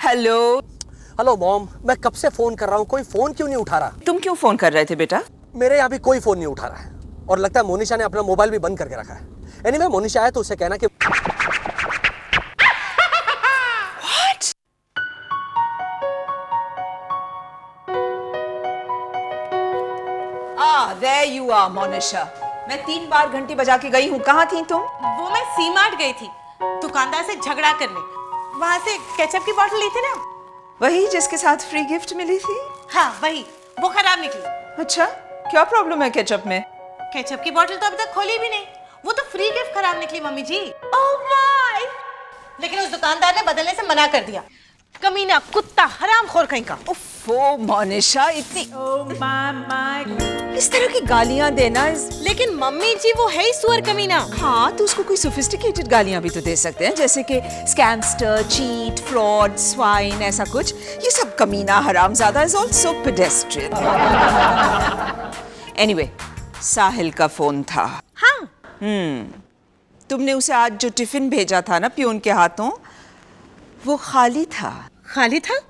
Hello. Hello mom, मैं कब से फोन कर रहा हूँ, कोई फोन क्यों नहीं उठा रहा? तुम क्यों फोन कर रहे थे बेटा? मेरे यहाँ भी कोई फोन नहीं उठा रहा है और लगता है मोनिशा ने अपना मोबाइल भी बंद करके रखा है। एनीवे, मोनिशा है तो उसे कहना कि What? There you are, Monisha. मैं 3 बार घंटी बजा के गई हूँ, कहाँ थी तुम? वो मैं सी मार्ट गई थी दुकानदार से झगड़ा करने। वहाँ से केचप की बोतल ली थी ना। वही जिसके साथ फ्री गिफ्ट मिली थी? हाँ वही, वो खराब निकली। अच्छा, क्या प्रॉब्लम है केचप में? केचप की बोतल तो अभी तक खोली भी नहीं, वो तो फ्री गिफ्ट खराब निकली मम्मी जी। Oh my! लेकिन उस दुकानदार ने बदलने से मना कर दिया। कमीना, कुत्ता, हरामखोर कहीं का। उफ़ो मोनिशा, इतनी इस तरह की गालियां देना लेकिन मम्मी जी वो है ही सुअर कमीना। हाँ, तो उसको कोई सोफिस्टिकेटेड गालियां भी तो दे सकते हैं, जैसे कि स्कैमस्टर, चीट, फ्रॉड, स्वाइन, ऐसा कुछ। ये सब कमीना, हरामजादा इज आल्सो पेडेस्ट्रियन। एनीवे, साहिल का फोन था। हाँ। तुमने उसे आज जो टिफिन भेजा था ना पियून के हाथों, वो खाली था। खाली था?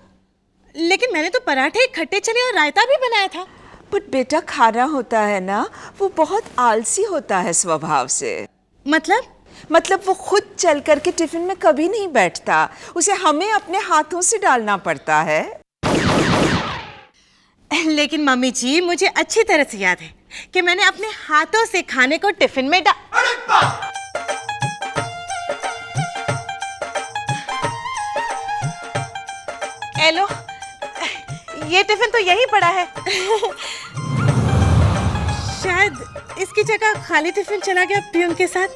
लेकिन मैंने तो पराठे, खट्टे चने और रायता भी बनाया था। बट बेटा, खाना होता है ना, वो बहुत आलसी होता है स्वभाव से। मतलब वो खुद चल करके टिफिन में कभी नहीं बैठता, उसे हमें अपने हाथों से डालना पड़ता है। लेकिन मम्मी जी, मुझे अच्छी तरह से याद है कि मैंने अपने हाथों से खाने को टिफिन में हेलो, ये टिफिन तो यहीं पड़ा है। शायद इसकी जगह खाली टिफिन चला गया पियून के साथ।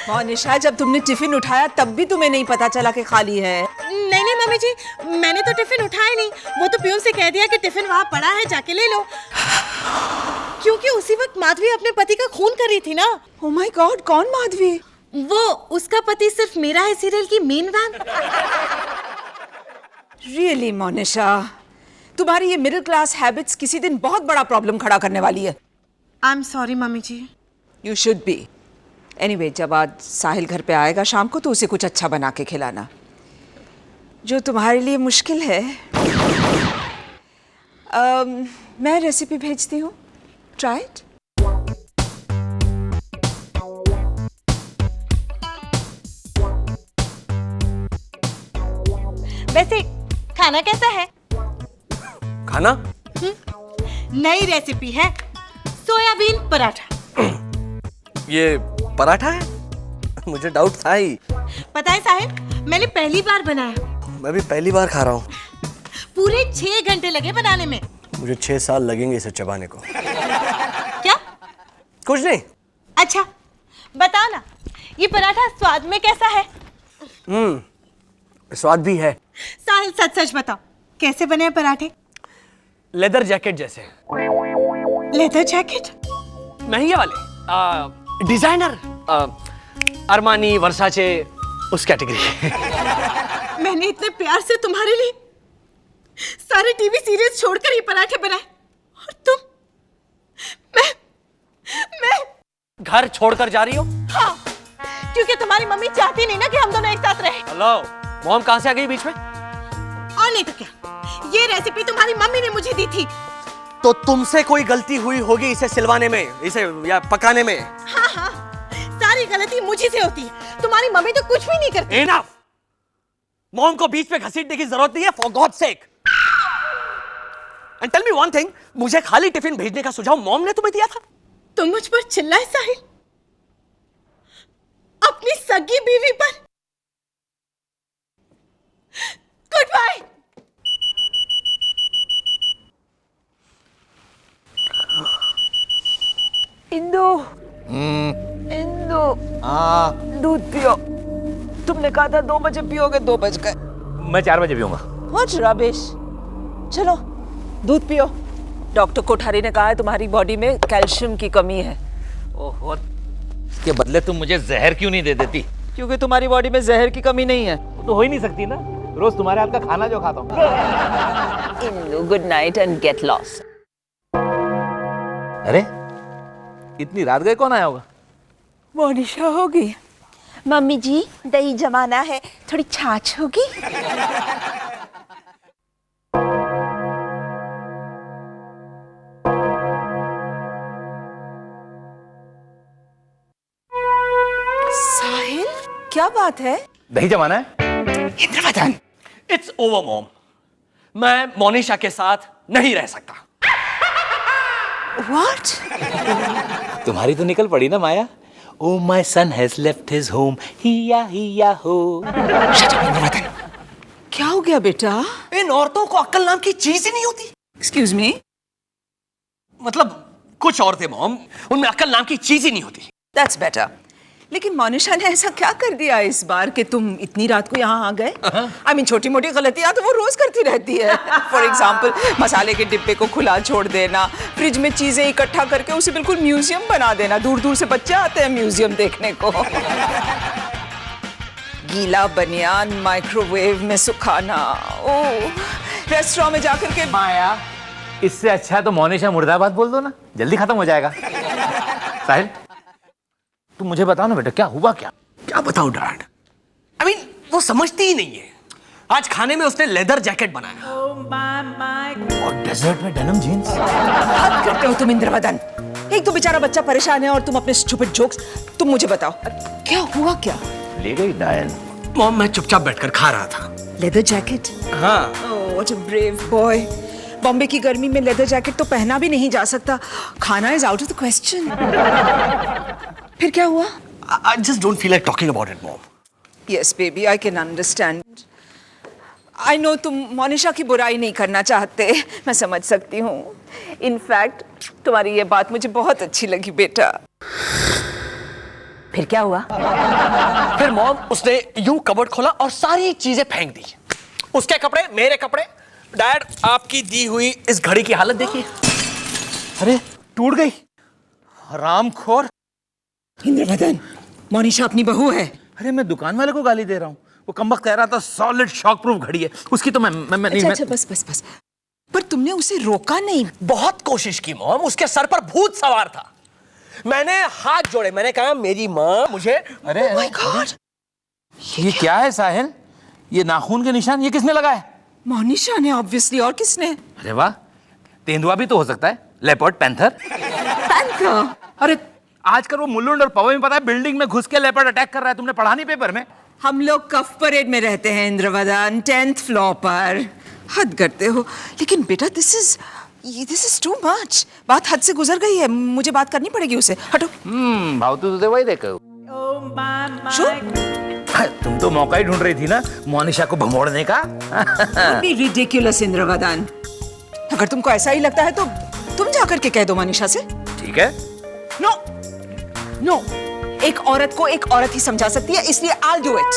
मोनिशा, जब तुमने टिफिन उठाया तब भी तुम्हें नहीं पता चला कि खाली है? नहीं मम्मी जी, मैंने तो टिफिन उठाया नहीं, वो तो पियून से कह दिया कि टिफिन वहाँ पड़ा है, जाके ले लो। क्योंकि उसी वक्त माधवी अपने पति का खून कर रही थी ना। ओह माय गॉड, कौन माधवी? वो, उसका पति सिर्फ मेरा है सीरियल की मेन वैन। रियली मोनिशा, तुम्हारी ये मिडिल क्लास हैबिट्स किसी दिन बहुत बड़ा प्रॉब्लम खड़ा करने वाली है। I am sorry mummy ji. You should be. Anyway, जब आज साहिल घर पे आएगा शाम को तो उसे कुछ अच्छा बना के खिलाना, जो तुम्हारे लिए मुश्किल है। मैं रेसिपी भेजती हूँ, ट्राई इट। वैसे खाना कैसा है? खाना नई रेसिपी है, सोयाबीन पराठा। ये पराठा है? मुझे डाउट था ही। पता है साहिल, मैंने पहली बार बनाया। मैं भी पहली बार खा रहा हूँ। पूरे 6 घंटे लगे बनाने में। मुझे 6 साल लगेंगे इसे चबाने को। क्या? कुछ नहीं। अच्छा बताओ ना, ये पराठा स्वाद में कैसा है? स्वाद भी है। साहिल सच सच बताओ, कैसे बने हैं पराठे? लेदर जैकेट जैसे। Leather jacket? महंगे वाले, डिजाइनर, अरमानी, वर्साचे, उस कैटेगरी। मैंने इतने प्यार से तुम्हारे लिए सारे टीवी सीरियल्स छोड़कर ये पराठे बनाए, और तुम मैं घर छोड़कर जा रही हो? हाँ, क्योंकि तुम्हारी मम्मी चाहती नहीं ना कि हम दोनों एक साथ रहें। हेलो मॉम, कहाँ से आ गई बीच में? और नहीं तो क्या, ये रेसिपी तुम्हारी मम्मी ने मुझे दी थी। तो तुमसे कोई गलती हुई होगी इसे सिलवाने में, इसे या पकाने में। हाँ, सारी गलती मुझे से होती है, तुम्हारी मम्मी तो कुछ भी नहीं करती। Enough! मॉम को बीच में घसीटने की जरूरत नहीं है, for God's sake. And tell me one thing, मुझे खाली टिफिन भेजने का सुझाव मॉम ने तुम्हें दिया था? तुम मुझ पर चिल्लाए साहिल, अपनी सगी बीवी पर। Good bye. इंदु, इंदु, दूध पियो। तुमने कहा था 2 बजे पियोगे, 2 बज गए। मैं 4 बजे पीऊंगा। What rubbish. चलो दूध पियो। डॉक्टर कोठारी ने कहा है तुम्हारी बॉडी में कैल्शियम की कमी है। ओहो, इसके बदले तुम मुझे जहर क्यों नहीं दे देती? क्योंकि तुम्हारी बॉडी में जहर की कमी नहीं है। वो तो हो ही नहीं सकती ना, रोज तुम्हारे हाथ का खाना जो खाता हूँ। Indu, good night and get lost. अरे इतनी रात गए कौन आया होगा? मोनिशा होगी। मम्मी जी, दही जमाना है, थोड़ी छाछ होगी? बात है? दही जमाना है। इंद्रवदन, इट्स ओवर मॉम, मैं मोनिशा के साथ नहीं रह सकता। व्हाट? तुम्हारी तो निकल पड़ी ना माया। Oh, my son has left his home. हिया हो। क्या हो गया बेटा? इन औरतों को अक्ल नाम की चीज ही नहीं होती। Excuse me? मतलब कुछ औरतें मॉम, उनमें अक्ल नाम की चीज ही नहीं होती। That's better. लेकिन मोनिशा ने ऐसा क्या कर दिया इस बार कि तुम इतनी रात को यहाँ आ गए? आई मीन छोटी मोटी गलतियां तो वो रोज करती रहती है। फॉर एग्जाम्पल मसाले के डिब्बे को खुला छोड़ देना, फ्रिज में चीजें इकट्ठा करके उसे बिल्कुल म्यूजियम बना देना। दूर दूर से बच्चे आते हैं म्यूजियम देखने को। गीला बनियान माइक्रोवेव में सुखाना, ओह रेस्टोरेंट में जाकर के। माया, इससे अच्छा है तो मोनिशा मुर्दाबाद बोल दो ना, जल्दी खत्म हो जाएगा। साहिल, तुम मुझे बताओ ना बेटा, क्या हुआ क्या? क्या बताऊं डैड, आई मीन वो समझती ही नहीं है। आज खाने में उसने लेदर जैकेट बनाया। और डेजर्ट में डेनिम जीन्स। हद करते हो तुम इंद्रवदन। एक तो बेचारा बच्चा परेशान है और तुम अपने स्टूपिड जोक्स। तुम मुझे बताओ क्या हुआ क्या? ले गई डायन। मॉम, मैं चुपचाप बैठकर खा रहा था। Leather jacket? हाँ। Oh what a brave boy. Bombay की गर्मी में लेदर जैकेट तो पहना भी नहीं जा सकता। खाना is out of the question. फिर क्या हुआ? I just don't feel like talking about it, mom. Yes, baby, I can understand. I know तुम मोनिशा की बुराई नहीं करना चाहते, मैं समझ सकती हूँ। इनफैक्ट तुम्हारी ये बात मुझे बहुत अच्छी लगी बेटा। फिर क्या हुआ? फिर मॉम, उसने यूं कबर्ड खोला और सारी चीजें फेंक दी। उसके कपड़े, मेरे कपड़े। डैड, आपकी दी हुई इस घड़ी की हालत देखिए। अरे टूट गई। हरामखोर। इंद्रवदन, मोनिशा अपनी बहू है। अरे मैं दुकान वाले को गाली दे रहा हूँ, वो कमबख्त कह रहा था सॉलिड शॉक प्रूफ घड़ी है उसकी, तो मैं अच्छा, बस। पर तुमने उसे रोका नहीं? बहुत कोशिश की मॉम, उसके सर पर भूत सवार था। मैंने हाथ जोड़े, मैंने कहा मेरी माँ मुझे। अरे Oh my God! ये क्या है साहिल? ये नाखून के निशान ये किसने लगाए? मोनिशा ने ऑब्वियसली, और किसने? अरे वाह, तेंदुआ भी तो हो सकता है, लेपर्ड, पैंथर। पैंथर? अरे आजकल वो मुलुंड और पवन में पता है बिल्डिंग में घुस के लेपर्ड अटैक कर रहा है, तुमने पढ़ा नहीं पेपर में? हम लोग कफ परेड में रहते हैं इंद्रवदन, 10th फ्लोर पर। हद करते हो। लेकिन बेटा दिस इज टू मच। बात हद से गुजर गई है, मुझे बात करनी पड़ेगी उसे। हटो। भाव तो तुझे वही देखो। तुम तो मौका ही ढूंढ रही थी ना मोनिशा को भमोड़ने का। रिडिकुलस इंद्रवदन। अगर तुमको ऐसा ही लगता है तो तुम जाकर के कह दो मोनिशा से। ठीक है। नो, एक औरत को एक औरत ही समझा सकती है, इसलिए I'll do it.